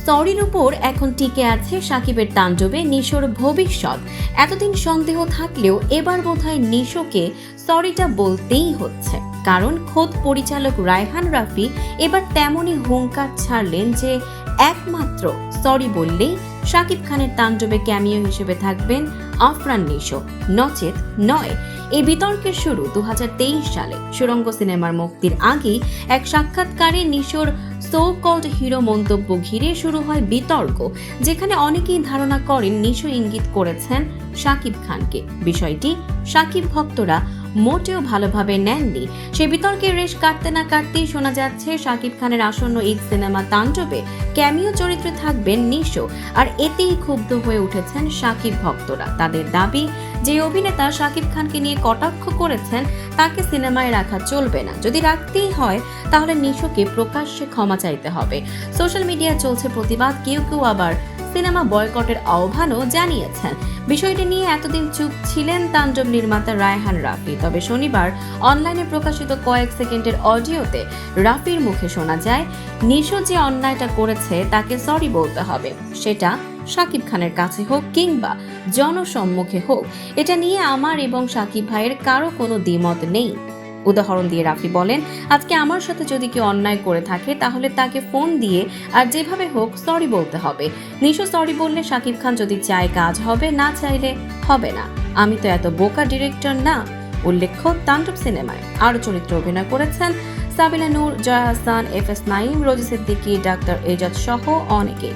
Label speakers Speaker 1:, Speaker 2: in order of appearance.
Speaker 1: সরির উপর এখন টিকে আছে সাকিবের তাণ্ডবে নিশোর ভবিষ্যৎ। এতদিন সন্দেহ থাকলেও এবার বোধহয় নিশোকে সরিটা বলতেই হচ্ছে, কারণ খোদ পরিচালক রায়হান রাফি এবার তেমনই হুঙ্কার ছাড়লেন যে একমাত্র সরি বললেই শাকিব খানের তাণ্ডবে ক্যামিও হিসেবে থাকবেন আফরান নিশো, নচেত নয়। এই বিতর্কের শুরু 2023 সালে। সুড়ঙ্গ সিনেমার মুক্তির আগেই এক সাক্ষাৎকারে নিশোর সো কল্ড হিরো মন্তব্য ঘিরে শুরু হয় বিতর্ক, যেখানে অনেকেই ধারণা করেন নিশো ইঙ্গিত করেছেন শাকিব খানকে। বিষয়টি শাকিব ভক্তরা মোটেও ভালোভাবে নেননি। সে বিতর্কের রেশ কাটতে না কাটতেই শোনা যাচ্ছে শাকিব খানের আসন্ন ঈদ সিনেমা তাণ্ডবে ক্যামিও চরিত্রে থাকবেন নিশো, আর এতেই ক্ষুব্ধ হয়ে উঠেছেন শাকিব ভক্তরা। তাদের দাবি, যে অভিনেতা শাকিব খানকে নিয়ে কটাক্ষ করেছেন তাকে সিনেমায় রাখা চলবে না, যদি রাখতেই হয় তাহলে নিশোকে প্রকাশ্যে ক্ষমা চাইতে হবে। সোশ্যাল মিডিয়ায় চলছে প্রতিবাদ, কেউ কেউ আবার সিনেমা বয়কটের আহ্বানও জানিয়েছেন। বিষয়টি নিয়ে এতদিন চুপ ছিলেন তাণ্ডব নির্মাতা রায়হান রাফি, তবে শনিবার অনলাইনে প্রকাশিত কয়েক সেকেন্ডের অডিওতে রাফির মুখে শোনা যায়, নিশো যে অন্যায়টা করেছে তাকে সরি বলতে হবে, সেটা শাকিব খানের কাছে হোক কিংবা জনসম্মুখে হোক, এটা নিয়ে আমার এবং শাকিব ভাইয়ের কারো কোনো দ্বিমত নেই। উদাহরণ দিয়ে রাফি বলেন, আজকে আমার সাথে যদি কেউ অন্যায় করে থাকে তাহলে তাকে ফোন দিয়ে আর যেভাবে হোক সরি বলতে হবে। নিশো সরি বললে শাকিব খান যদি চায় কাজ হবে, না চাইলে হবে না। আমি তো এত বোকা ডিরেক্টর না। উল্লেখ্য, তাণ্ডব সিনেমায় আরও চরিত্রে অভিনয় করেছেন সাবিনা নূর, জয়া আহসান, FS নাঈম, রোজি সিদ্দিকী, ডাক্তার এজাজ সহ অনেকে।